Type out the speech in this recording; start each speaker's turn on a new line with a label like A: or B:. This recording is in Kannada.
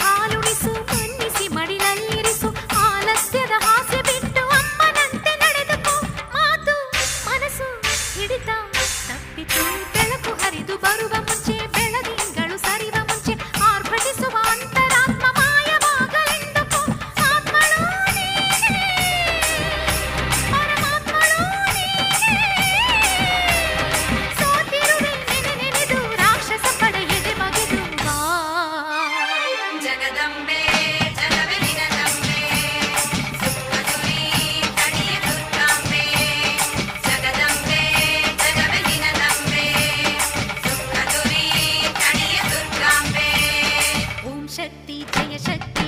A: ಹಾಲುಣಿಸು ಮನ್ನಿಸಿ ಮಡಿಲಲ್ಲಿರಿಸು ಆಲಸ್ಯದ ಹಾಸ್ಯ ಬಿಟ್ಟು ಅಮ್ಮನಂತೆ ನಡೆದುಕೋ ಮಾತು ಮನಸ್ಸು ಹಿಡಿತ ತಪ್ಪಿತು ಬೆಳಕು ಹರಿದು ಬರುವ ಮುಂಚೆ ಬೆಳದಿಂಗಳು ಸರಿವ ಮುಂಚೆ ಆರ್ಭಟಿಸುವ ಅಂತರಾತ್ಮ ಮಾಯವಾಗಲೆಂದುಕೋ ಆತ್ಮಳೋ ನೀನೇ ಪರಮಾತ್ಮಳೋ ನೀನೇ ಸೋತಿರುವೆ ನೆನೆದು ರಾಕ್ಷಸ ಪಡೆ ಎದೆ ಬಗೆದು ಬಾ
B: ಜಗದಂಬೆ ಜಗವೇ ನಿನದಂಬೆ ಸುಖದುರಿ ತಣಿಯ ದುರ್ಗಾಂಬೆ ಜಗದಂಬೆ ಜಗವೇ ನಿನದಂಬೆ ಸುಖದುರಿ ತಣಿಯ ದುರ್ಗಾಂಬೆ
A: ಓಂ ಶಕ್ತಿ ಜಯ ಶಕ್ತಿ